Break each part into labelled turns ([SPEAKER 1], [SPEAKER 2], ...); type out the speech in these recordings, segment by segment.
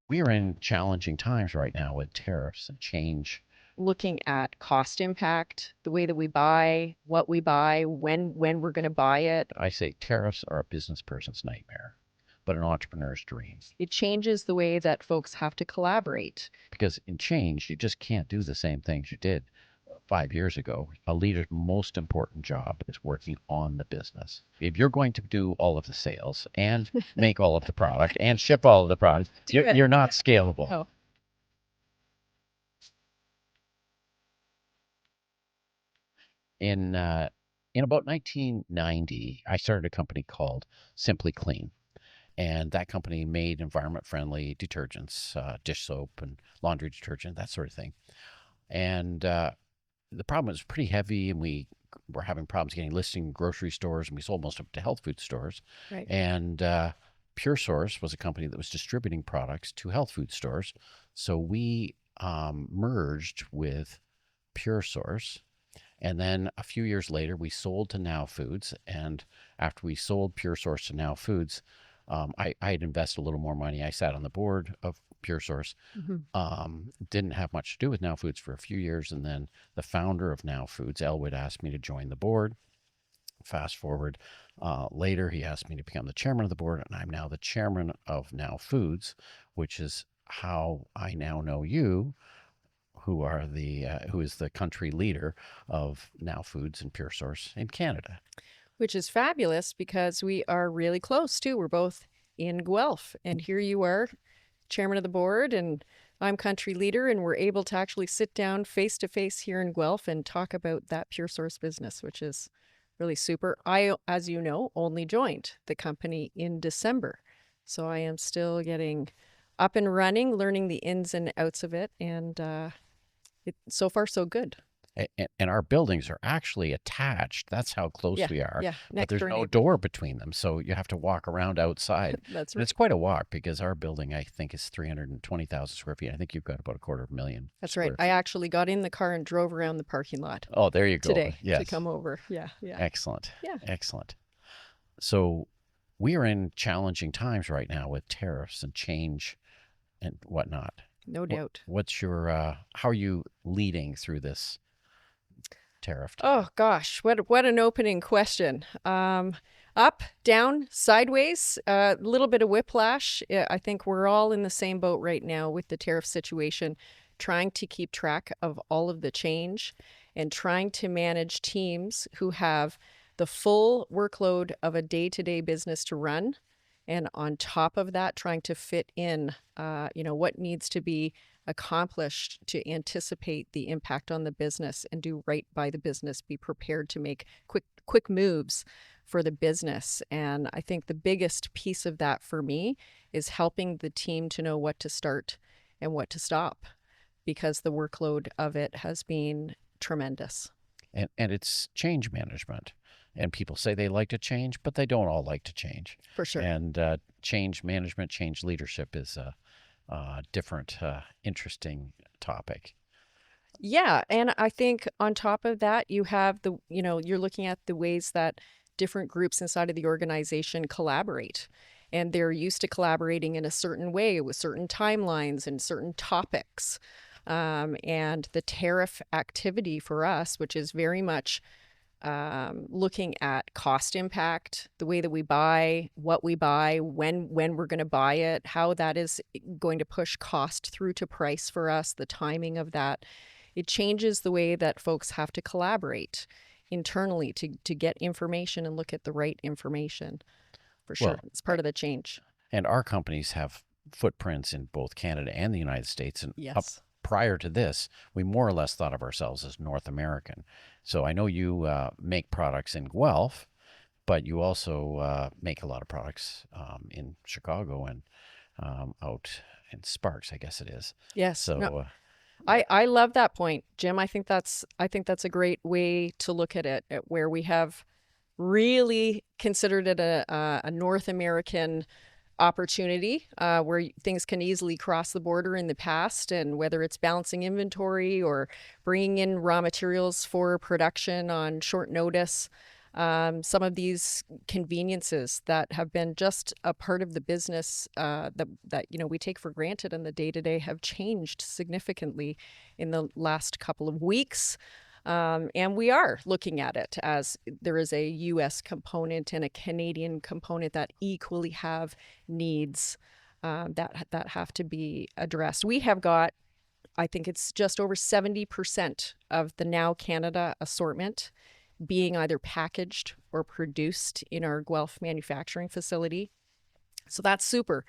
[SPEAKER 1] We are in challenging times right now with tariffs and change.
[SPEAKER 2] Looking at cost impact, the way that we buy, what we buy, when we're going to buy it.
[SPEAKER 1] I say tariffs are a business person's nightmare, but an entrepreneur's dream.
[SPEAKER 2] It changes the way that folks have to collaborate.
[SPEAKER 1] Because in change, you just can't do the same things you did 5 years ago. A leader's most important job is working on the business. If you're going to do all of the sales and make all of the product and ship all of the product, you're not scalable.
[SPEAKER 2] Oh.
[SPEAKER 1] In about 1990, I started a company called Simply Clean. And that company made environment friendly detergents, dish soap and laundry detergent, that sort of thing. And the problem was pretty heavy, and we were having problems getting listing in grocery stores, and we sold most of it to health food stores.
[SPEAKER 2] Right.
[SPEAKER 1] And Pure Source was a company that was distributing products to health food stores. So we merged with Pure Source. And then a few years later, we sold to Now Foods. And after we sold Pure Source to Now Foods, I had invested a little more money. I sat on the board of Pure Source. Didn't have much to do with Now Foods for a few years. And then the founder of Now Foods, Elwood, asked me to join the board. Fast forward later, he asked me to become the chairman of the board. And I'm now the chairman of Now Foods, which is how I now know you, who is the country leader of Now Foods and Pure Source in Canada.
[SPEAKER 2] Which is fabulous because we are really close too. We're both in Guelph, and here you are, chairman of the board, and I'm country leader, and we're able to actually sit down face to face here in Guelph and talk about that Pure Source business, which is really super. I, as you know, only joined the company in December, so I am still getting up and running, learning the ins and outs of it, and so far so good.
[SPEAKER 1] And our buildings are actually attached. That's how close we are.
[SPEAKER 2] Yeah,
[SPEAKER 1] but there's no door between them, so you have to walk around outside.
[SPEAKER 2] That's
[SPEAKER 1] right. And it's quite a walk because our building, I think, is 320,000 square feet. I think you've got about a 250,000.
[SPEAKER 2] That's right. I actually got in the car and drove around the parking lot.
[SPEAKER 1] Oh, there you go.
[SPEAKER 2] Today,
[SPEAKER 1] yes.
[SPEAKER 2] to come over. Yeah.
[SPEAKER 1] Excellent.
[SPEAKER 2] Yeah.
[SPEAKER 1] Excellent. So we are in challenging times right now with tariffs and change and whatnot.
[SPEAKER 2] No doubt.
[SPEAKER 1] What's your how are you leading through this tariff?
[SPEAKER 2] Oh gosh, what an opening question. Up, down, sideways, a little bit of whiplash. I think we're all in the same boat right now with the tariff situation, trying to keep track of all of the change and trying to manage teams who have the full workload of a day-to-day business to run. And on top of that, trying to fit in, what needs to be accomplished to anticipate the impact on the business and do right by the business, be prepared to make quick moves for the business. And I think the biggest piece of that for me is helping the team to know what to start and what to stop, because the workload of it has been tremendous.
[SPEAKER 1] And it's change management. And people say they like to change, but they don't all like to change.
[SPEAKER 2] For sure.
[SPEAKER 1] And change management, change leadership is a different, interesting topic.
[SPEAKER 2] Yeah. And I think on top of that, you have you're looking at the ways that different groups inside of the organization collaborate. And they're used to collaborating in a certain way with certain timelines and certain topics. And the tariff activity for us, which is very much looking at cost impact, the way that we buy, what we buy, when we're going to buy it, how that is going to push cost through to price for us, the timing of that. It changes the way that folks have to collaborate internally to get information and look at the right information. For sure. Well, it's part of the change.
[SPEAKER 1] And our companies have footprints in both Canada and the United States. And
[SPEAKER 2] yes.
[SPEAKER 1] Prior to this, we more or less thought of ourselves as North American. So I know you make products in Guelph, but you also make a lot of products in Chicago and out in Sparks, I guess it is.
[SPEAKER 2] Yes.
[SPEAKER 1] So
[SPEAKER 2] no, I love that point, Jim. I think that's a great way to look at it, where we have really considered it a North American opportunity where things can easily cross the border in the past, and whether it's balancing inventory or bringing in raw materials for production on short notice, Some of these conveniences that have been just a part of the business that we take for granted in the day to day have changed significantly in the last couple of weeks. And we are looking at it as there is a U.S. component and a Canadian component that equally have needs that have to be addressed. We have got, I think it's just over 70% of the Now Canada assortment being either packaged or produced in our Guelph manufacturing facility. So that's super.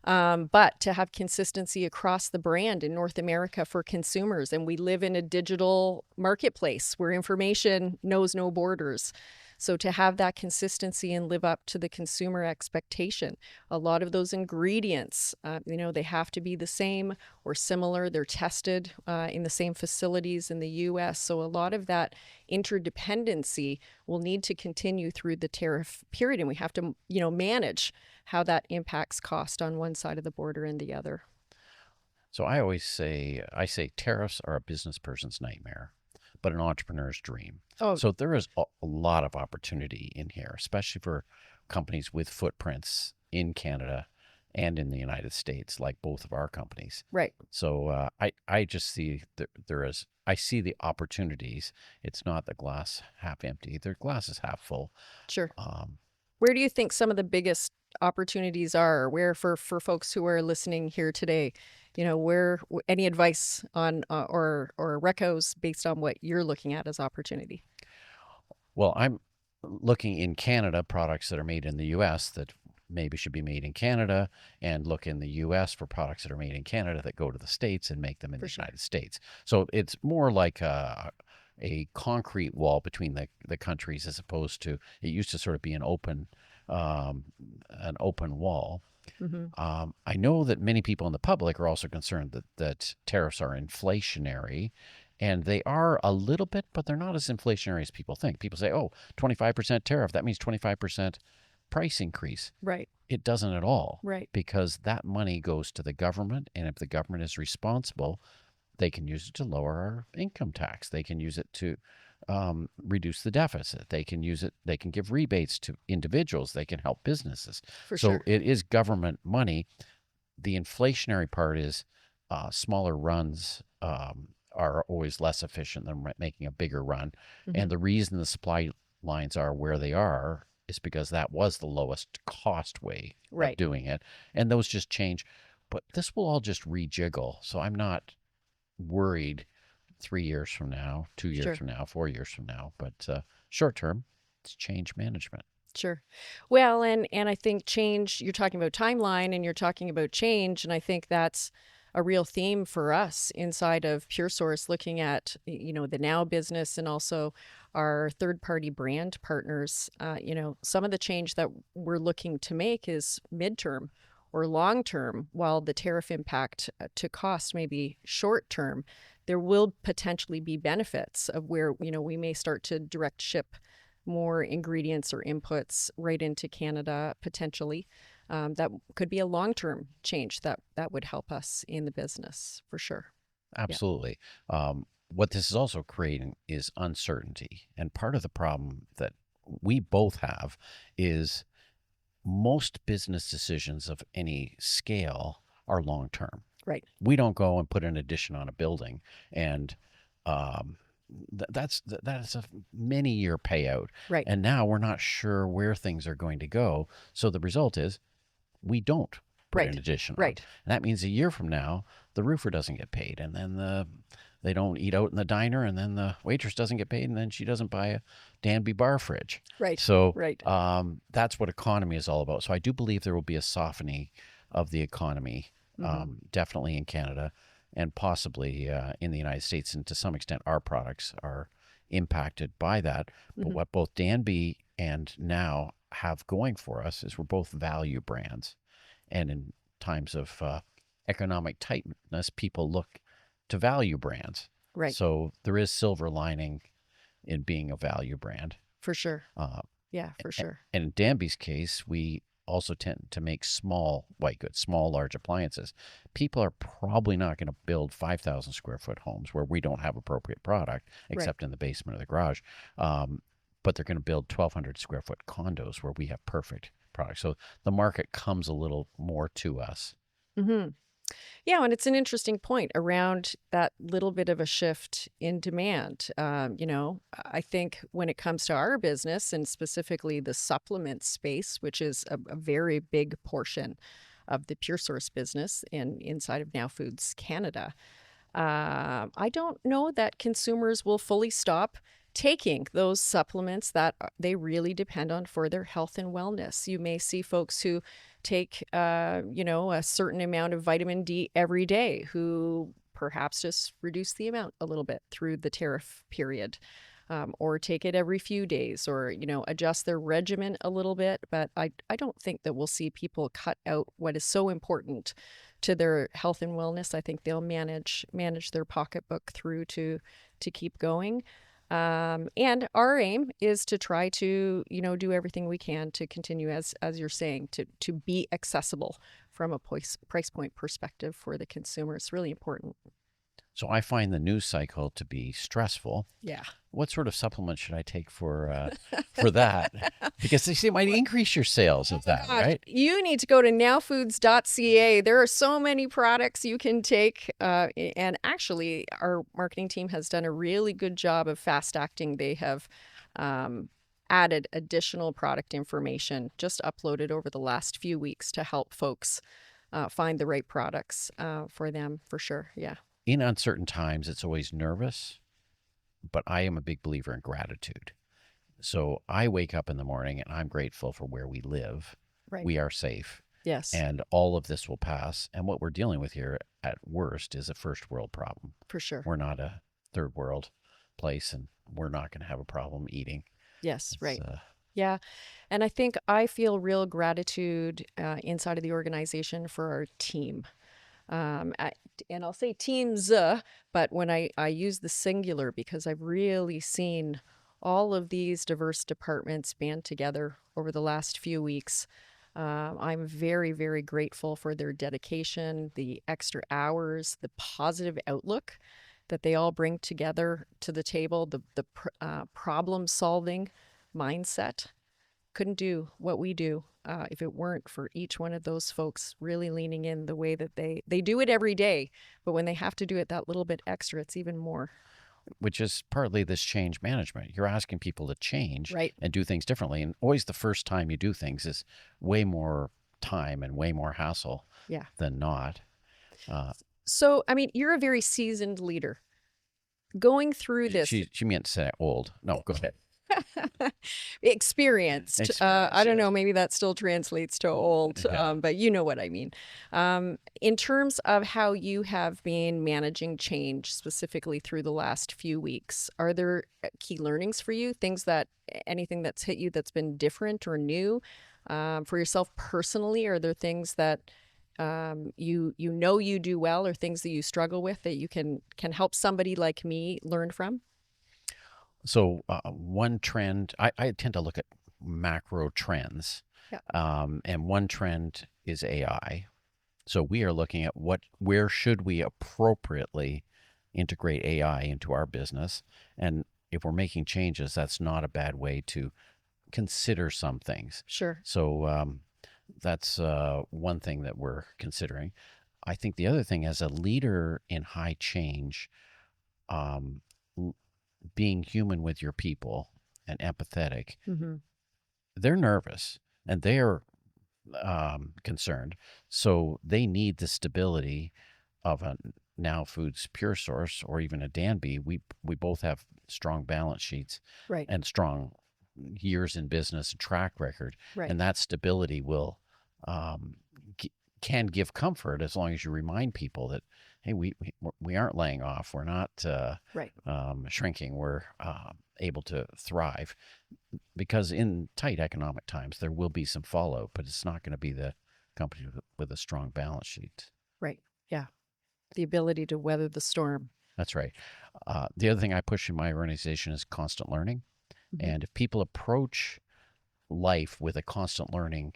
[SPEAKER 2] But to have consistency across the brand in North America for consumers, and we live in a digital marketplace where information knows no borders. So to have that consistency and live up to the consumer expectation, a lot of those ingredients, they have to be the same or similar. They're tested in the same facilities in the U.S. So a lot of that interdependency will need to continue through the tariff period, and we have to, manage how that impacts cost on one side of the border and the other.
[SPEAKER 1] So I say tariffs are a business person's nightmare, but an entrepreneur's dream.
[SPEAKER 2] Oh,
[SPEAKER 1] So there is a lot of opportunity in here, especially for companies with footprints in Canada and in the United States, like both of our companies.
[SPEAKER 2] right.
[SPEAKER 1] So I just see I see the opportunities. It's not the glass half empty. The glass is half full.
[SPEAKER 2] Sure.
[SPEAKER 1] Um,
[SPEAKER 2] Where do you think some of the biggest opportunities are? Where for folks who are listening here today, where any advice on or recos based on what you're looking at as opportunity?
[SPEAKER 1] well, I'm looking in Canada products that are made in the U.S. that maybe should be made in Canada, and look in the U.S. for products that are made in Canada that go to the States and make them in
[SPEAKER 2] For
[SPEAKER 1] the
[SPEAKER 2] sure.
[SPEAKER 1] United States. So it's more like a concrete wall between the countries, as opposed to, it used to sort of be an open wall.
[SPEAKER 2] Hmm.
[SPEAKER 1] I know that many people in the public are also concerned that tariffs are inflationary, and they are a little bit, but they're not as inflationary as people think. People say, oh, 25% tariff, that means 25% price increase.
[SPEAKER 2] Right.
[SPEAKER 1] It doesn't at all,
[SPEAKER 2] Right.
[SPEAKER 1] because that money goes to the government, and if the government is responsible, they can use it to lower our income tax. They can use it to reduce the deficit. They can use it. They can give rebates to individuals. They can help businesses.
[SPEAKER 2] For
[SPEAKER 1] So
[SPEAKER 2] sure.
[SPEAKER 1] it is government money. The inflationary part is smaller runs are always less efficient than making a bigger run.
[SPEAKER 2] Hmm.
[SPEAKER 1] And the reason the supply lines are where they are is because that was the lowest cost way of
[SPEAKER 2] Right.
[SPEAKER 1] doing it. And those just change. But this will all just rejiggle. So I'm not worried 3 years from now, 2 years
[SPEAKER 2] Sure.
[SPEAKER 1] from now, 4 years from now. But short term, it's change management.
[SPEAKER 2] Sure. Well, and I think change, you're talking about timeline and you're talking about change, and I think that's a real theme for us inside of Pure Source, looking at the Now business and also our third party brand partners. Some of the change that we're looking to make is midterm or long term. While the tariff impact to cost may be short term, there will potentially be benefits of where we may start to direct ship more ingredients or inputs right into Canada potentially. That could be a long-term change that would help us in the business for sure.
[SPEAKER 1] Absolutely. What this is also creating is uncertainty. And part of the problem that we both have is most business decisions of any scale are long term.
[SPEAKER 2] Right.
[SPEAKER 1] We don't go and put an addition on a building, and um, that's a many year payout.
[SPEAKER 2] Right.
[SPEAKER 1] And now we're not sure where things are going to go. So the result is we don't put
[SPEAKER 2] Right.
[SPEAKER 1] an addition on.
[SPEAKER 2] Right.
[SPEAKER 1] And that means a year from now, the roofer doesn't get paid, and then they don't eat out in the diner, and then the waitress doesn't get paid, and then she doesn't buy a Danby bar fridge.
[SPEAKER 2] Right.
[SPEAKER 1] So
[SPEAKER 2] Right.
[SPEAKER 1] that's what economy is all about. So I do believe there will be a softening of the economy, definitely in Canada, and possibly in the United States, and to some extent our products are impacted by that. But what both Danby and Now have going for us is we're both value brands, and in times of economic tightness, people look to value brands.
[SPEAKER 2] Right.
[SPEAKER 1] So there is silver lining in being a value brand.
[SPEAKER 2] For sure.
[SPEAKER 1] Uh,
[SPEAKER 2] Yeah, for sure.
[SPEAKER 1] and in Danby's case, we also tend to make small white goods, small, large appliances. People are probably not going to build 5,000 square foot homes where we don't have appropriate product, except in the basement or the garage. But but they're going to build 1,200 square foot condos where we have perfect products. So the market comes a little more to us.
[SPEAKER 2] Hmm. Yeah, and it's an interesting point around that little bit of a shift in demand. I think when it comes to our business and specifically the supplement space, which is a very big portion of the Pure Source business and inside of Now Foods Canada, I don't know that consumers will fully stop taking those supplements that they really depend on for their health and wellness. You may see folks who take, a certain amount of vitamin D every day who perhaps just reduce the amount a little bit through the tariff period. Or take it every few days or, adjust their regimen a little bit. But I don't think that we'll see people cut out what is so important to their health and wellness. I think they'll manage their pocketbook through to keep going. And our aim is to try to, do everything we can to continue, as you're saying, to be accessible from a price point perspective for the consumer. It's really important.
[SPEAKER 1] So I find the news cycle to be stressful.
[SPEAKER 2] Yeah.
[SPEAKER 1] What sort of supplement should I take for that? Because they say it might increase your sales of that,
[SPEAKER 2] Gosh,
[SPEAKER 1] right?
[SPEAKER 2] you need to go to nowfoods.ca. There are so many products you can take. And actually, our marketing team has done a really good job of fast acting. They have added additional product information, just uploaded over the last few weeks to help folks find the right products for them, for sure. Yeah.
[SPEAKER 1] In uncertain times, it's always nervous, but I am a big believer in gratitude. So I wake up in the morning and I'm grateful for where we live.
[SPEAKER 2] Right.
[SPEAKER 1] We are safe.
[SPEAKER 2] Yes.
[SPEAKER 1] And all of this will pass. And what we're dealing with here at worst is a first world problem.
[SPEAKER 2] For sure.
[SPEAKER 1] We're not a third world place and we're not going to have a problem eating.
[SPEAKER 2] Yes, right.
[SPEAKER 1] It's,
[SPEAKER 2] Yeah. And I think I feel real gratitude inside of the organization for our team. And I'll say teams, but when I use the singular because I've really seen all of these diverse departments band together over the last few weeks. I'm very, very grateful for their dedication, the extra hours, the positive outlook that they all bring together to the table, the problem solving mindset. Couldn't do what we do if it weren't for each one of those folks really leaning in the way that they do it every day. But when they have to do it that little bit extra, it's even more.
[SPEAKER 1] which is partly this change management. You're asking people to change
[SPEAKER 2] Right.
[SPEAKER 1] and do things differently. And always the first time you do things is way more time and way more hassle
[SPEAKER 2] Yeah.
[SPEAKER 1] than not.
[SPEAKER 2] So, I mean, you're a very seasoned leader. Going through this,
[SPEAKER 1] She meant to say old. No, go ahead.
[SPEAKER 2] experienced. I don't
[SPEAKER 1] yes.
[SPEAKER 2] know, maybe that still translates to old,
[SPEAKER 1] Yeah.
[SPEAKER 2] but you know what I mean. In terms of how you have been managing change specifically through the last few weeks, are there key learnings for you? Anything that's hit you that's been different or new for yourself personally? Are there things that you do well, or things that you struggle with that you can help somebody like me learn from?
[SPEAKER 1] So one trend, I tend to look at macro trends.
[SPEAKER 2] Yeah.
[SPEAKER 1] And one trend is AI. So we are looking at where should we appropriately integrate AI into our business. And if we're making changes, that's not a bad way to consider some things.
[SPEAKER 2] Sure.
[SPEAKER 1] So that's one thing that we're considering. I think the other thing, as a leader in high change, um, being human with your people and empathetic,
[SPEAKER 2] Mm-hmm.
[SPEAKER 1] they're nervous and they're concerned. So they need the stability of a Now Foods Pure Source or even a Danby. We both have strong balance sheets
[SPEAKER 2] Right.
[SPEAKER 1] and strong years in business and track record.
[SPEAKER 2] Right.
[SPEAKER 1] And that stability will can give comfort as long as you remind people that, hey, we aren't laying off. We're not
[SPEAKER 2] Right.
[SPEAKER 1] shrinking. We're able to thrive, because in tight economic times there will be some fallout, but it's not going to be the company with a strong balance sheet.
[SPEAKER 2] Right. Yeah. The ability to weather the storm.
[SPEAKER 1] That's right. The other thing I push in my organization is constant learning.
[SPEAKER 2] Mhm.
[SPEAKER 1] And if people approach life with a constant learning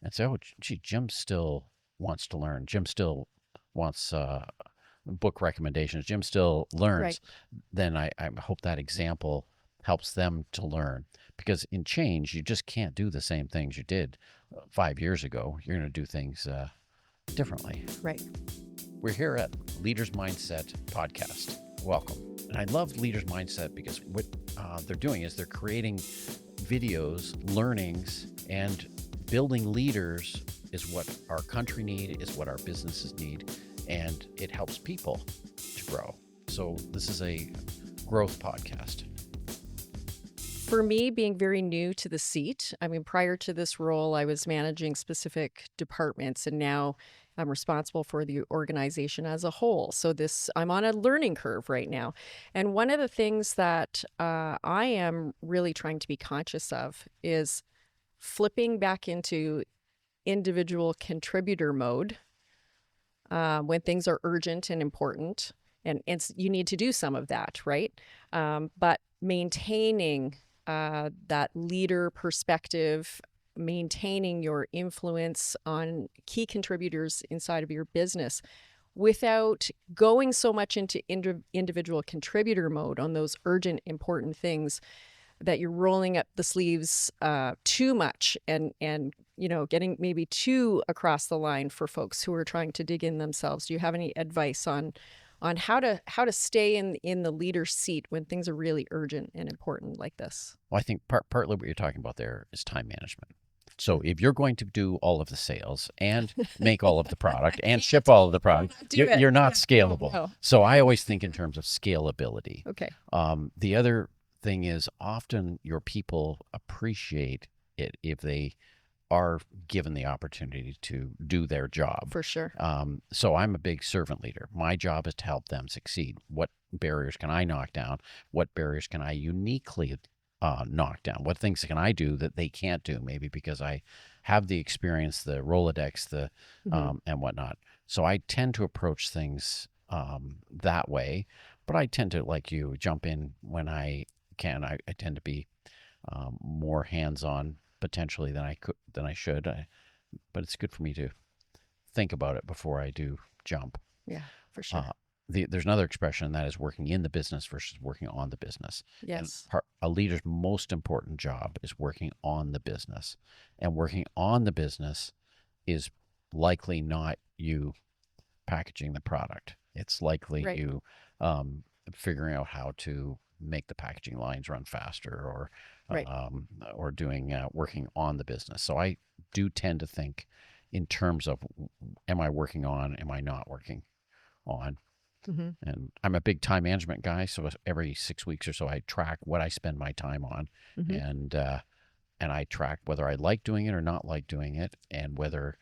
[SPEAKER 1] and say, oh, gee, Jim still wants to learn. Jim still wants book recommendations. Jim still learns.
[SPEAKER 2] Right.
[SPEAKER 1] Then I hope that example helps them to learn. Because in change, you just can't do the same things you did 5 years ago. You're going to do things differently.
[SPEAKER 2] Right.
[SPEAKER 1] We're here at Leaders Mindset Podcast. Welcome. And I love Leaders Mindset because what they're doing is they're creating videos, learnings, and building leaders is what our country need, is what our businesses need, and it helps people to grow. So this is a growth podcast.
[SPEAKER 2] For me, being very new to the seat, I mean, prior to this role, I was managing specific departments, and now I'm responsible for the organization as a whole. So I'm on a learning curve right now. And one of the things that I am really trying to be conscious of is flipping back into individual contributor mode when things are urgent and important. And you need to do some of that, right? But maintaining that leader perspective, maintaining your influence on key contributors inside of your business without going so much into individual contributor mode on those urgent, important things that you're rolling up the sleeves too much and getting maybe too across the line for folks who are trying to dig in themselves. Do you have any advice on how to stay in the leader seat when things are really urgent and important like this?
[SPEAKER 1] Well, I think partly what you're talking about there is time management. So if you're going to do all of the sales and make all of the product and ship all of the product, you're not scalable.
[SPEAKER 2] No.
[SPEAKER 1] So I always think in terms of scalability.
[SPEAKER 2] Okay.
[SPEAKER 1] The other thing is often your people appreciate it if they are given the opportunity to do their job.
[SPEAKER 2] For sure.
[SPEAKER 1] So I'm a big servant leader. My job is to help them succeed. What barriers can I knock down? What barriers can I uniquely knock down? What things can I do that they can't do? Maybe because I have the experience, the Rolodex, and whatnot. So I tend to approach things that way. But I tend to, like you, jump in when I can. I tend to be more hands-on potentially than I should. But it's good for me to think about it before I do jump.
[SPEAKER 2] Yeah, for sure.
[SPEAKER 1] There's another expression, and that is working in the business versus working on the business.
[SPEAKER 2] Yes.
[SPEAKER 1] And a leader's most important job is working on the business. And working on the business is likely not you packaging the product. It's likely
[SPEAKER 2] Right.
[SPEAKER 1] you figuring out how to make the packaging lines run faster, or
[SPEAKER 2] Right.
[SPEAKER 1] doing working on the business. So I do tend to think in terms of, am I working on, am I not working on?
[SPEAKER 2] Mm-hmm.
[SPEAKER 1] And I'm a big time management guy, so every 6 weeks or so I track what I spend my time on,
[SPEAKER 2] Mm-hmm.
[SPEAKER 1] and I track whether I like doing it or not like doing it, and whether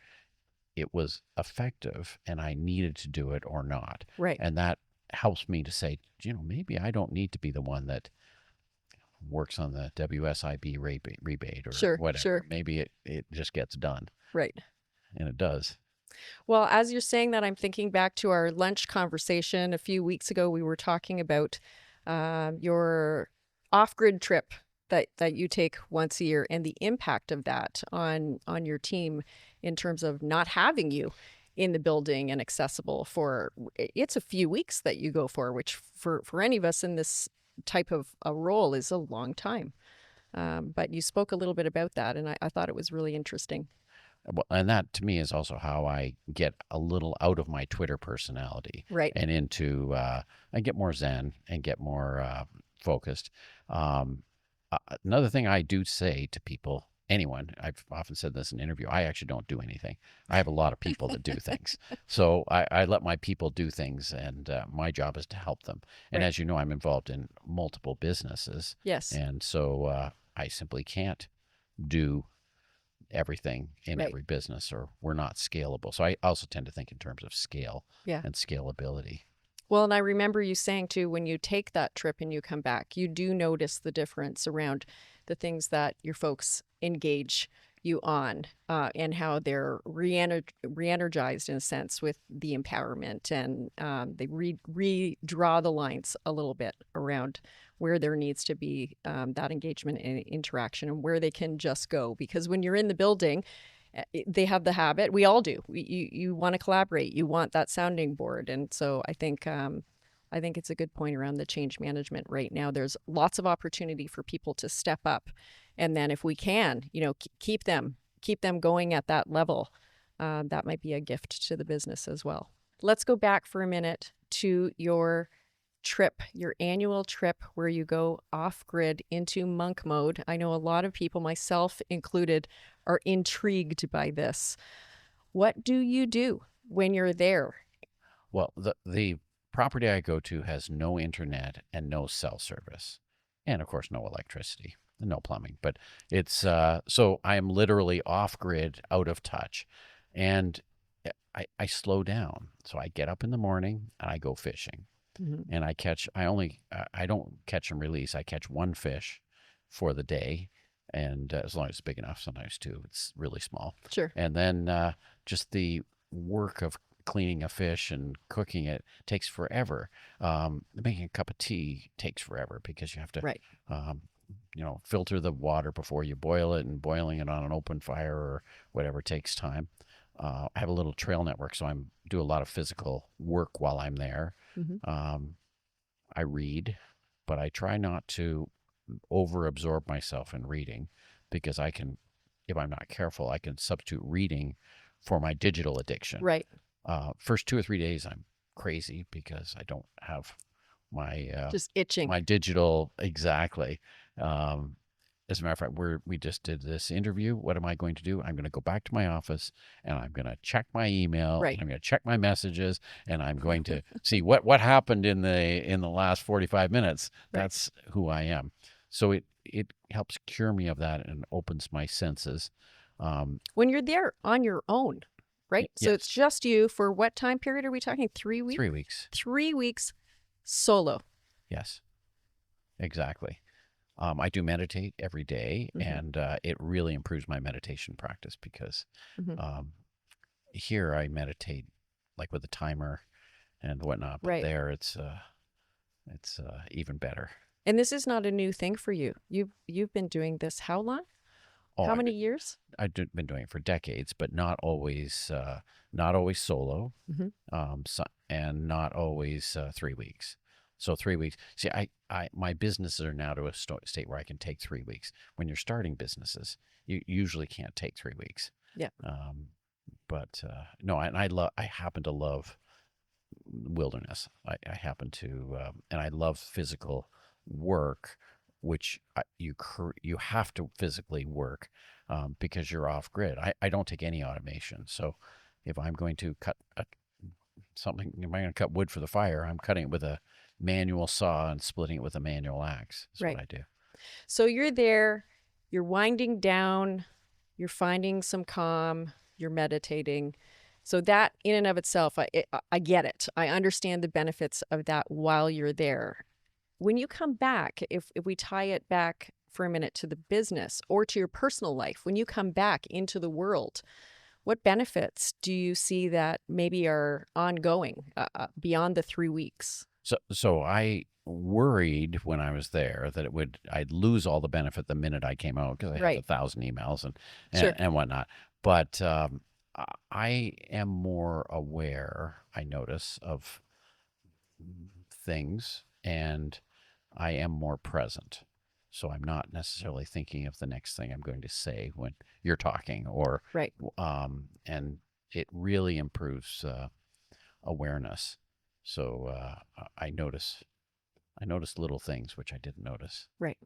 [SPEAKER 1] it was effective and I needed to do it or not.
[SPEAKER 2] Right.
[SPEAKER 1] And that helps me to say, maybe I don't need to be the one that works on the WSIB rebate or
[SPEAKER 2] Sure,
[SPEAKER 1] whatever.
[SPEAKER 2] sure.
[SPEAKER 1] Maybe it just gets done,
[SPEAKER 2] Right.
[SPEAKER 1] and it does.
[SPEAKER 2] Well, as you're saying that, I'm thinking back to our lunch conversation a few weeks ago. We were talking about your off-grid trip that you take once a year and the impact of that on your team in terms of not having you in the building and accessible for, it's a few weeks that you go for, which for any of us in this type of a role is a long time. But you spoke a little bit about that, and I thought it was really interesting.
[SPEAKER 1] And that to me is also how I get a little out of my Twitter personality,
[SPEAKER 2] Right.
[SPEAKER 1] and into I get more zen and get more focused. Another thing I do say to people, anyone, I've often said this in an interview, I actually don't do anything. I have a lot of people that do things. So I let my people do things, and my job is to help them. And
[SPEAKER 2] Right.
[SPEAKER 1] as you know, I'm involved in multiple businesses.
[SPEAKER 2] Yes.
[SPEAKER 1] And so I simply can't do everything in
[SPEAKER 2] Right.
[SPEAKER 1] every business, or we're not scalable. So I also tend to think in terms of scale
[SPEAKER 2] Yeah.
[SPEAKER 1] and scalability.
[SPEAKER 2] Well, and I remember you saying too, when you take that trip and you come back, you do notice the difference around the things that your folks engage you on, and how they're re-energized in a sense with the empowerment, and they redraw the lines a little bit around where there needs to be that engagement and interaction, and where they can just go. Because when you're in the building, they have the habit, we all do, you want to collaborate, you want that sounding board. And so I think I think it's a good point around the change management right now. There's lots of opportunity for people to step up. And then if we can, keep them going at that level, that might be a gift to the business as well. Let's go back for a minute to your trip, your annual trip where you go off grid into monk mode. I know a lot of people, myself included, are intrigued by this. What do you do when you're there?
[SPEAKER 1] Well, the property I go to has no internet and no cell service, and of course no electricity, no plumbing. But it's so I am literally off grid, out of touch, and I slow down. So I get up in the morning and I go fishing, and I catch. I don't catch and release. I catch one fish for the day, and as long as it's big enough, sometimes two. It's really small.
[SPEAKER 2] Sure.
[SPEAKER 1] And then just the work of cleaning a fish and cooking it takes forever. Making a cup of tea takes forever because you have to,
[SPEAKER 2] Right.
[SPEAKER 1] filter the water before you boil it, and boiling it on an open fire or whatever takes time. I have a little trail network, so I do a lot of physical work while I'm there. I read, but I try not to over-absorb myself in reading because if I'm not careful, I can substitute reading for my digital addiction.
[SPEAKER 2] Right.
[SPEAKER 1] First 2 or 3 days, I'm crazy because I don't have my
[SPEAKER 2] Just itching.
[SPEAKER 1] my digital exactly. As a matter of fact, we just did this interview. What am I going to do? I'm going to go back to my office and I'm going to check my email.
[SPEAKER 2] Right.
[SPEAKER 1] And I'm going to check my messages, and I'm going to see what happened in the last 45 minutes.
[SPEAKER 2] Right.
[SPEAKER 1] That's who I am. So it helps cure me of that and opens my senses.
[SPEAKER 2] When you're there on your own, right? So
[SPEAKER 1] Yes.
[SPEAKER 2] it's just you for what time period are we talking? 3 weeks?
[SPEAKER 1] 3 weeks.
[SPEAKER 2] 3 weeks solo.
[SPEAKER 1] Yes, exactly. I do meditate every day, and it really improves my meditation practice because here I meditate like with a timer and whatnot, but
[SPEAKER 2] Right.
[SPEAKER 1] there it's even better.
[SPEAKER 2] And this is not a new thing for you. You've been doing this how long?
[SPEAKER 1] Oh,
[SPEAKER 2] How many years?
[SPEAKER 1] I've been doing it for decades, but not always solo, and not always 3 weeks. So 3 weeks. See, my businesses are now to a state where I can take 3 weeks. When you're starting businesses, you usually can't take 3 weeks.
[SPEAKER 2] Yeah.
[SPEAKER 1] But no, and I happen to love wilderness. I happen to, and I love physical work, which you have to physically work because you're off grid. I don't take any automation. So if I'm going to cut something, if I'm going to cut wood for the fire, I'm cutting it with a manual saw and splitting it with a manual axe. That's
[SPEAKER 2] Right.
[SPEAKER 1] what I do.
[SPEAKER 2] So you're there, you're winding down, you're finding some calm, you're meditating. So that in and of itself, I get it. I understand the benefits of that while you're there. When you come back, if we tie it back for a minute to the business or to your personal life, when you come back into the world, what benefits do you see that maybe are ongoing beyond the 3 weeks?
[SPEAKER 1] So I worried when I was there that I'd lose all the benefit the minute I came out because I
[SPEAKER 2] Right.
[SPEAKER 1] had 1,000 emails
[SPEAKER 2] Sure.
[SPEAKER 1] and whatnot. But I am more aware, I notice, of things, and I am more present. So I'm not necessarily thinking of the next thing I'm going to say when you're talking, or
[SPEAKER 2] Right.
[SPEAKER 1] and it really improves awareness. So I notice little things which I didn't notice.
[SPEAKER 2] Right.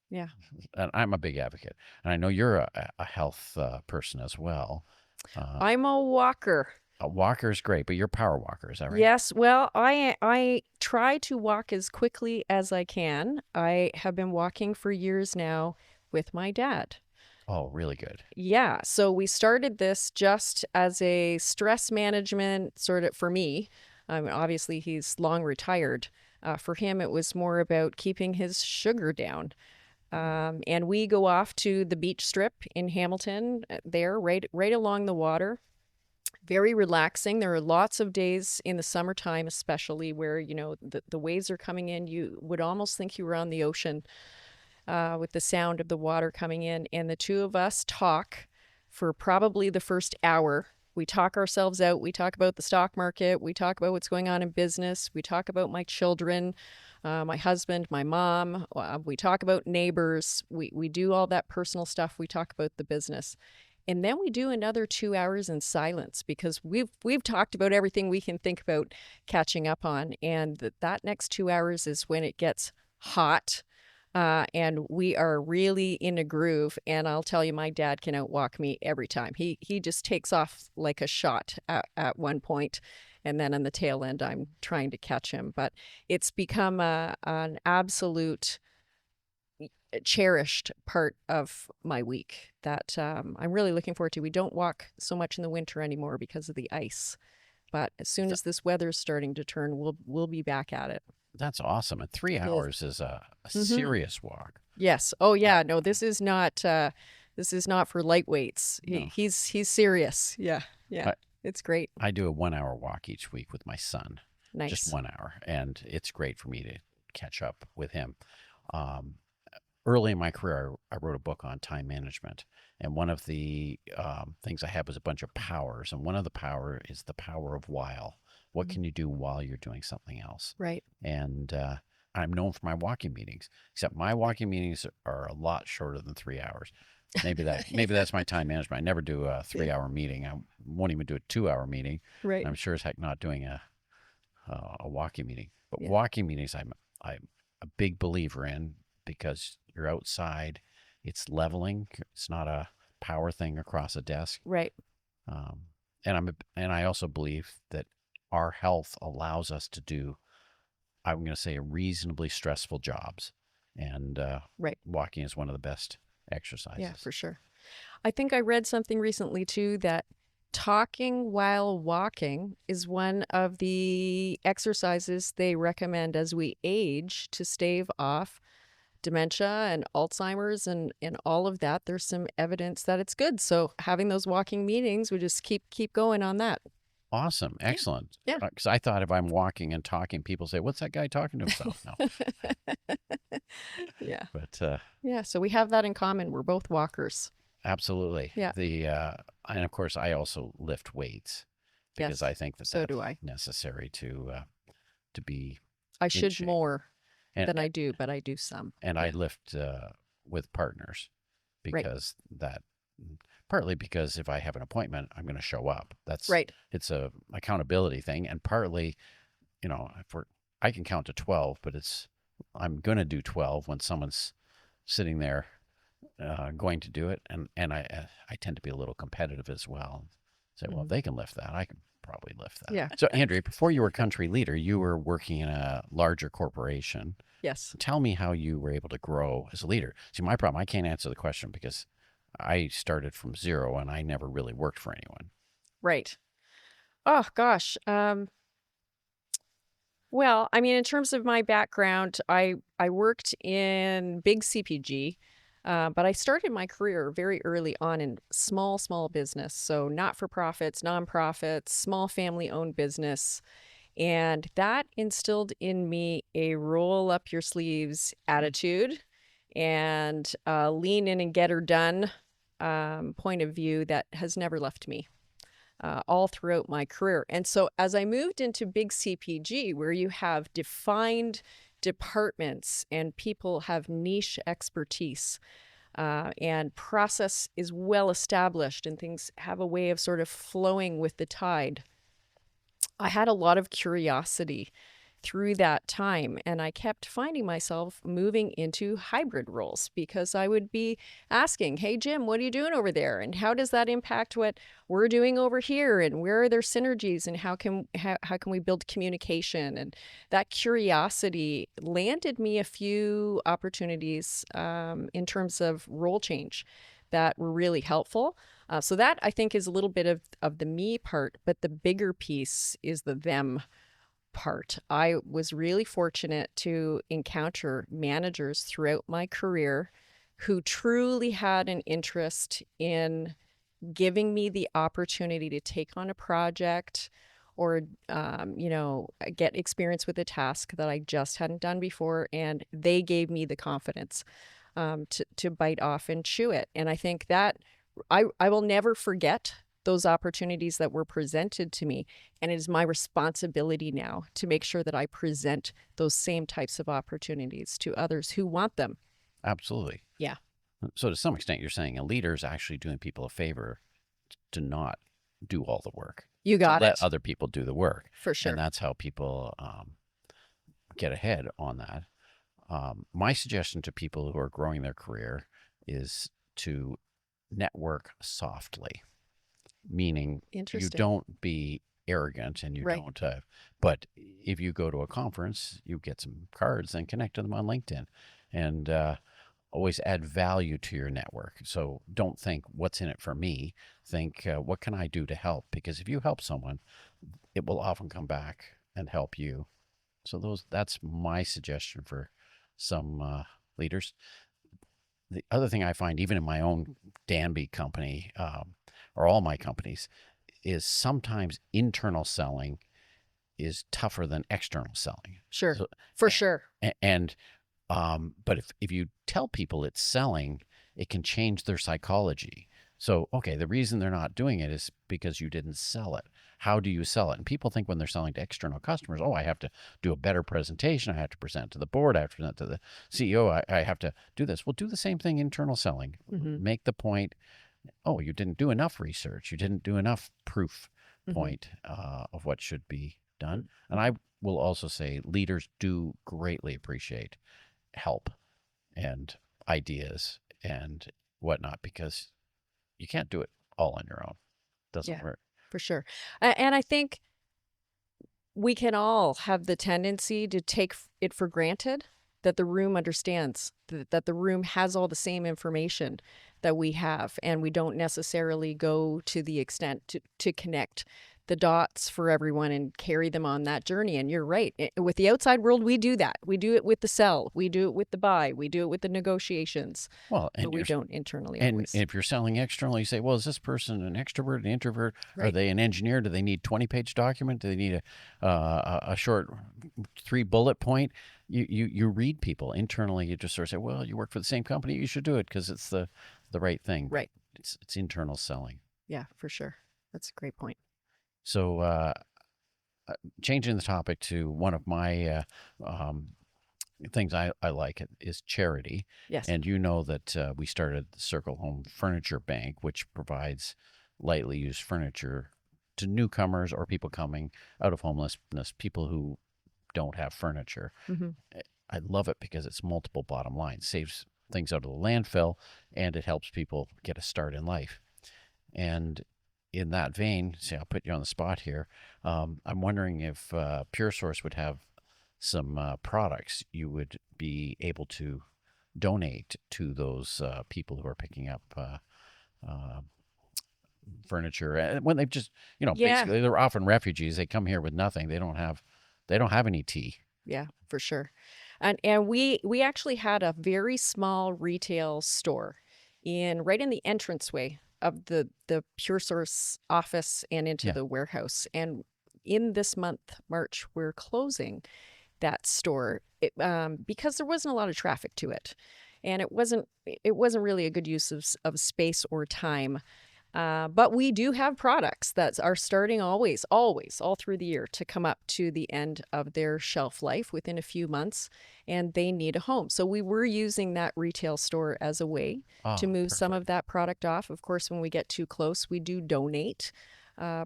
[SPEAKER 2] Yeah.
[SPEAKER 1] And I'm a big advocate, and I know you're a health person as well.
[SPEAKER 2] I'm a walker.
[SPEAKER 1] A walker is great, but you're a power walker, is that right?
[SPEAKER 2] Yes. Well, I try to walk as quickly as I can. I have been walking for years now with my dad.
[SPEAKER 1] Oh, really good.
[SPEAKER 2] Yeah. So we started this just as a stress management sort of for me. Obviously, he's long retired. For him, it was more about keeping his sugar down. And we go off to the beach strip in Hamilton, there, right along the water. Very relaxing. There are lots of days in the summertime, especially where, the waves are coming in. You would almost think you were on the ocean with the sound of the water coming in. And the two of us talk for probably the first hour We talk ourselves out. We talk about the stock market. We talk about what's going on in business. We talk about my children, my husband, my mom. We talk about neighbors. We do all that personal stuff. We talk about the business. And then we do another 2 hours in silence because we've talked about everything we can think about catching up on. And that next 2 hours is when it gets hot. And we are really in a groove. And I'll tell you, my dad can outwalk me every time. He just takes off like a shot at one point, and then on the tail end, I'm trying to catch him. But it's become an absolute cherished part of my week that I'm really looking forward to. We don't walk so much in the winter anymore because of the ice. But as soon as this weather's starting to turn, we'll be back at it.
[SPEAKER 1] That's awesome. And 3 hours is a serious walk.
[SPEAKER 2] Yes. Oh yeah. No, this is not for lightweights.
[SPEAKER 1] No.
[SPEAKER 2] He's serious. Yeah. Yeah. It's great.
[SPEAKER 1] I do a 1 hour walk each week with my son.
[SPEAKER 2] Nice.
[SPEAKER 1] Just 1 hour. And it's great for me to catch up with him. Early in my career, I wrote a book on time management. And one of the things I had was a bunch of powers. And one of the power is the power of while. What can you do while you're doing something else?
[SPEAKER 2] Right.
[SPEAKER 1] And I'm known for my walking meetings, except my walking meetings are a lot shorter than 3 hours. Maybe that's my time management. I never do a 3 hour meeting. I won't even do a 2 hour meeting.
[SPEAKER 2] Right.
[SPEAKER 1] I'm sure as heck not doing a walking meeting. But
[SPEAKER 2] Yeah.
[SPEAKER 1] walking meetings, I'm a big believer in because you're outside. It's leveling. It's not a power thing across a desk.
[SPEAKER 2] Right.
[SPEAKER 1] And I also believe that our health allows us to do, I'm going to say, reasonably stressful jobs. And
[SPEAKER 2] Right.
[SPEAKER 1] walking is one of the best exercises.
[SPEAKER 2] Yeah, for sure. I think I read something recently too that talking while walking is one of the exercises they recommend as we age to stave off dementia and Alzheimer's and all of that. There's some evidence that it's good. So having those walking meetings, we just keep going on that.
[SPEAKER 1] Awesome. Excellent.
[SPEAKER 2] Yeah.
[SPEAKER 1] Because I thought if I'm walking and talking, people say, what's that guy talking to himself? No.
[SPEAKER 2] Yeah.
[SPEAKER 1] But
[SPEAKER 2] Yeah. So we have that in common. We're both walkers.
[SPEAKER 1] absolutely.
[SPEAKER 2] Yeah.
[SPEAKER 1] And of course, I also lift weights because
[SPEAKER 2] Yes.
[SPEAKER 1] I think that
[SPEAKER 2] So
[SPEAKER 1] that's
[SPEAKER 2] do I.
[SPEAKER 1] necessary to be
[SPEAKER 2] I
[SPEAKER 1] in
[SPEAKER 2] should
[SPEAKER 1] shape.
[SPEAKER 2] more
[SPEAKER 1] And,
[SPEAKER 2] than I do, but I do some.
[SPEAKER 1] and I lift with partners
[SPEAKER 2] Right.
[SPEAKER 1] because partly because if I have an appointment, I'm going to show up.
[SPEAKER 2] Right.
[SPEAKER 1] It's a accountability thing. And partly, I can count to 12, but I'm going to do 12 when someone's sitting there going to do it. And I tend to be a little competitive as well. Say, well, if they can lift that, I can probably lift that.
[SPEAKER 2] Yeah.
[SPEAKER 1] So Andrea, before you were country leader, you were working in a larger corporation.
[SPEAKER 2] Yes.
[SPEAKER 1] Tell me how you were able to grow as a leader. See, my problem, I can't answer the question because I started from zero and I never really worked for anyone.
[SPEAKER 2] Right. Oh gosh. Well, I mean, in terms of my background, I worked in big CPG, but I started my career very early on in small business. So not-for-profits, nonprofits, small family-owned business. And that instilled in me a roll up your sleeves attitude and lean in and get her done point of view that has never left me all throughout my career. And so as I moved into big CPG, where you have defined departments and people have niche expertise and process is well established and things have a way of sort of flowing with the tide, I had a lot of curiosity through that time, and I kept finding myself moving into hybrid roles because I would be asking, hey, Jim, what are you doing over there? And how does that impact what we're doing over here? And where are there synergies? And how can we build communication? And that curiosity landed me a few opportunities in terms of role change that were really helpful. So that, I think, is a little bit of the me part, but the bigger piece is the them part. I was really fortunate to encounter managers throughout my career who truly had an interest in giving me the opportunity to take on a project or, get experience with a task that I just hadn't done before. And they gave me the confidence to bite off and chew it. And I think that I will never forget those opportunities that were presented to me. And it is my responsibility now to make sure that I present those same types of opportunities to others who want them.
[SPEAKER 1] Absolutely.
[SPEAKER 2] Yeah.
[SPEAKER 1] So to some extent, you're saying a leader is actually doing people a favor to not do all the work,
[SPEAKER 2] You
[SPEAKER 1] to
[SPEAKER 2] got
[SPEAKER 1] let
[SPEAKER 2] it.
[SPEAKER 1] other people do the work.
[SPEAKER 2] For sure.
[SPEAKER 1] And that's how people get ahead on that. My suggestion to people who are growing their career is to network softly, meaning you
[SPEAKER 2] Interesting.
[SPEAKER 1] don't be arrogant and you
[SPEAKER 2] Right.
[SPEAKER 1] don't, but if you go to a conference, you get some cards and connect to them on LinkedIn and always add value to your network. So don't think what's in it for me. Think what can I do to help? Because if you help someone, it will often come back and help you. So that's my suggestion for some leaders. The other thing I find, even in my own Danby company, or all my companies, is sometimes internal selling is tougher than external selling.
[SPEAKER 2] Sure.
[SPEAKER 1] So,
[SPEAKER 2] For sure.
[SPEAKER 1] and but if you tell people it's selling, it can change their psychology. So, okay, the reason they're not doing it is because you didn't sell it. How do you sell it? And people think when they're selling to external customers, oh, I have to do a better presentation. I have to present to the board. I have to present to the CEO. I have to do this. Well, do the same thing internal selling.
[SPEAKER 2] Mm-hmm.
[SPEAKER 1] Make the point, oh, you didn't do enough research. You didn't do enough proof point of what should be done. And I will also say leaders do greatly appreciate help and ideas and whatnot, because you can't do it all on your own. Doesn't work.
[SPEAKER 2] For sure. And I think we can all have the tendency to take it for granted that the room understands, that the room has all the same information that we have, and we don't necessarily go to the extent to connect the dots for everyone and carry them on that journey. And you're right. With the outside world, we do that. We do it with the sell. We do it with the buy. We do it with the negotiations.
[SPEAKER 1] Well,
[SPEAKER 2] but we don't internally
[SPEAKER 1] and
[SPEAKER 2] always.
[SPEAKER 1] if you're selling externally, you say, well, is this person an extrovert, an introvert?
[SPEAKER 2] Right.
[SPEAKER 1] Are they an engineer? Do they need 20-page document? Do they need a short 3 bullet point? You read people internally. You just sort of say, well, you work for the same company. You should do it because it's the right thing.
[SPEAKER 2] Right.
[SPEAKER 1] It's internal selling.
[SPEAKER 2] Yeah, for sure. That's a great point.
[SPEAKER 1] So changing the topic to one of my things I like is charity.
[SPEAKER 2] Yes.
[SPEAKER 1] And you know that we started the Circle Home Furniture Bank, which provides lightly used furniture to newcomers or people coming out of homelessness, people who don't have furniture.
[SPEAKER 2] Mm-hmm.
[SPEAKER 1] I love it because it's multiple bottom lines, saves things out of the landfill, and it helps people get a start in life. And in that vein, see, I'll put you on the spot here. I'm wondering if Pure Source would have some products you would be able to donate to those people who are picking up furniture when they've just, basically they're often refugees. They come here with nothing. They don't have any tea.
[SPEAKER 2] Yeah, for sure. And we actually had a very small retail store right in the entranceway of the Pure Source office and into the warehouse. And in this month, March, we're closing that store because there wasn't a lot of traffic to it, and it wasn't really a good use of space or time. But we do have products that are starting always, all through the year to come up to the end of their shelf life within a few months, and they need a home. So we were using that retail store as a way to move some of that product off. Of course, when we get too close, we do donate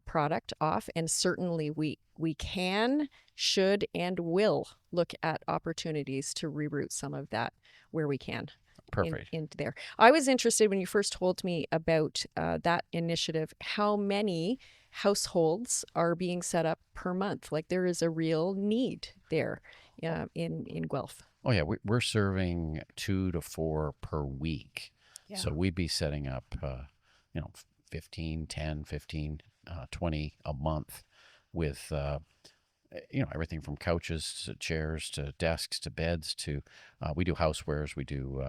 [SPEAKER 2] product off, and certainly we can, should, and will look at opportunities to reroute some of that where we can.
[SPEAKER 1] Perfect.
[SPEAKER 2] Into there. I was interested when you first told me about that initiative, how many households are being set up per month. Like there is a real need there in Guelph.
[SPEAKER 1] Oh, yeah. We're serving 2 to 4 per week.
[SPEAKER 2] Yeah.
[SPEAKER 1] So we'd be setting up, 15, 10, 15, 20 a month with everything from couches to chairs to desks to beds to we do housewares, we do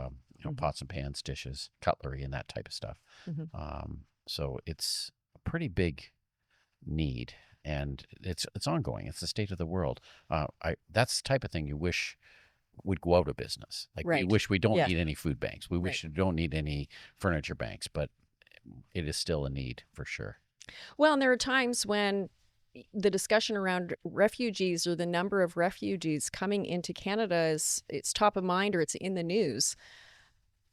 [SPEAKER 1] pots and pans, dishes, cutlery, and that type of stuff. So it's a pretty big need, and it's ongoing. It's the state of the world. That's the type of thing you wish would go out of business. Like we wish we don't need any food banks. We wish we don't need any furniture banks, but it is still a need for sure.
[SPEAKER 2] Well, and there are times when the discussion around refugees or the number of refugees coming into Canada is it's top of mind or it's in the news.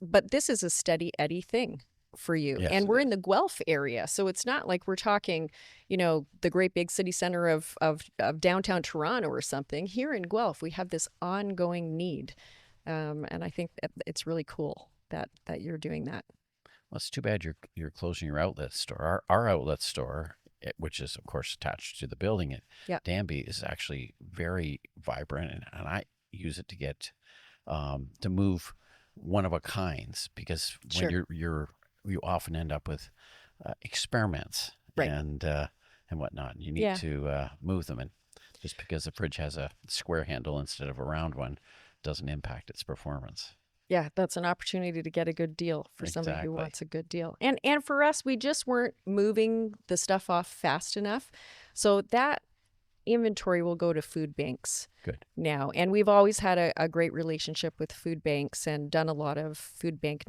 [SPEAKER 2] But this is a steady Eddie thing for you.
[SPEAKER 1] Yes,
[SPEAKER 2] And
[SPEAKER 1] it
[SPEAKER 2] we're in
[SPEAKER 1] is.
[SPEAKER 2] the Guelph area. So it's not like we're talking, the great big city center of downtown Toronto or something. Here in Guelph, we have this ongoing need. And I think that it's really cool that you're doing that.
[SPEAKER 1] Well, it's too bad you're closing your outlet store. Our outlet store, which is of course attached to the building at
[SPEAKER 2] Yeah,
[SPEAKER 1] Danby, is actually very vibrant, and I use it to get to move one of a kinds because when
[SPEAKER 2] sure.
[SPEAKER 1] you often end up with experiments
[SPEAKER 2] Right.
[SPEAKER 1] and whatnot. You need
[SPEAKER 2] Yeah.
[SPEAKER 1] to move them, and just because the fridge has a square handle instead of a round one doesn't impact its performance.
[SPEAKER 2] Yeah, that's an opportunity to get a good deal for somebody who
[SPEAKER 1] Exactly.
[SPEAKER 2] wants a good deal. And for us, we just weren't moving the stuff off fast enough. So that inventory will go to food banks
[SPEAKER 1] Good.
[SPEAKER 2] now. And we've always had a great relationship with food banks and done a lot of food bank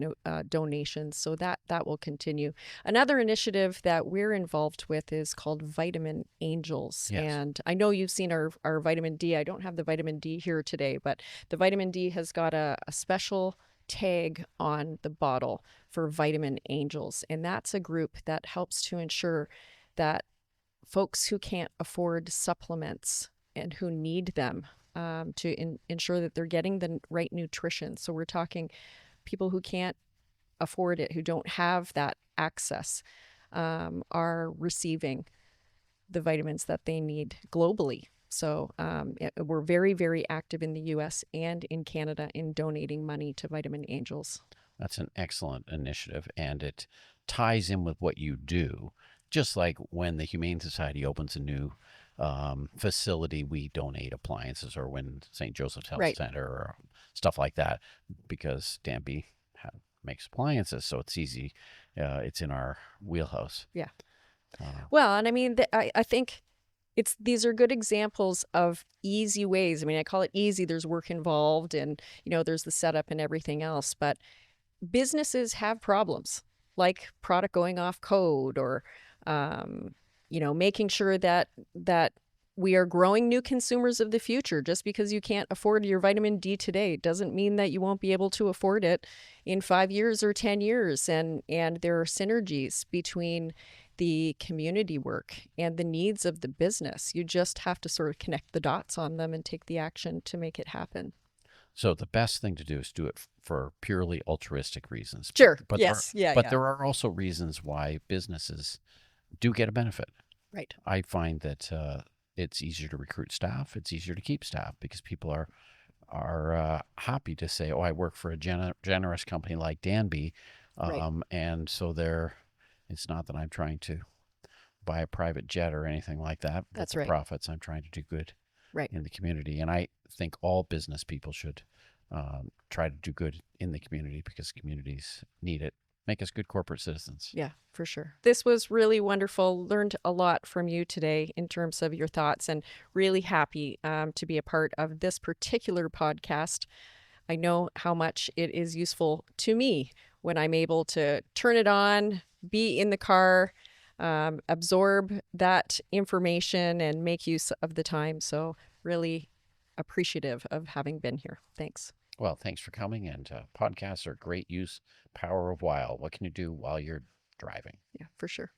[SPEAKER 2] donations. So that will continue. Another initiative that we're involved with is called Vitamin Angels.
[SPEAKER 1] Yes.
[SPEAKER 2] And I know you've seen our vitamin D. I don't have the vitamin D here today, but the vitamin D has got a special tag on the bottle for Vitamin Angels. And that's a group that helps to ensure that folks who can't afford supplements and who need them to ensure that they're getting the right nutrition. So we're talking people who can't afford it, who don't have that access, are receiving the vitamins that they need globally. So we're very, very active in the US and in Canada in donating money to Vitamin Angels.
[SPEAKER 1] That's an excellent initiative, and it ties in with what you do. Just like when the Humane Society opens a new facility, we donate appliances, or when St. Joseph's Health
[SPEAKER 2] Right.
[SPEAKER 1] Center or stuff like that, because Danby makes appliances, so it's easy. It's in our wheelhouse.
[SPEAKER 2] Yeah.
[SPEAKER 1] Uh,
[SPEAKER 2] Well, and I mean, I think these are good examples of easy ways. I mean, I call it easy. There's work involved, and there's the setup and everything else. But businesses have problems like product going off code or making sure that we are growing new consumers of the future. Just because you can't afford your vitamin D today doesn't mean that you won't be able to afford it in 5 years or 10 years. And there are synergies between the community work and the needs of the business. You just have to sort of connect the dots on them and take the action to make it happen.
[SPEAKER 1] so the best thing to do is do it for purely altruistic reasons.
[SPEAKER 2] Sure.
[SPEAKER 1] But
[SPEAKER 2] Yes. Yeah.
[SPEAKER 1] but
[SPEAKER 2] Yeah.
[SPEAKER 1] there are also reasons why businesses do get a benefit.
[SPEAKER 2] Right.
[SPEAKER 1] I find that it's easier to recruit staff. It's easier to keep staff because people are happy to say, "Oh, I work for a generous company like Danby,"
[SPEAKER 2] Right.
[SPEAKER 1] and so they're. It's not that I'm trying to buy a private jet or anything like that with
[SPEAKER 2] That's
[SPEAKER 1] the
[SPEAKER 2] right.
[SPEAKER 1] profits. I'm trying to do good
[SPEAKER 2] Right.
[SPEAKER 1] in the community, and I think all business people should try to do good in the community because communities need it. Make us good corporate citizens.
[SPEAKER 2] Yeah, for sure. This was really wonderful. Learned a lot from you today in terms of your thoughts, and really happy to be a part of this particular podcast. I know how much it is useful to me when I'm able to turn it on, be in the car, absorb that information, and make use of the time. So, really appreciative of having been here. Thanks.
[SPEAKER 1] Well, thanks for coming. And podcasts are great use. Power of while. What can you do while you're driving?
[SPEAKER 2] Yeah, for sure.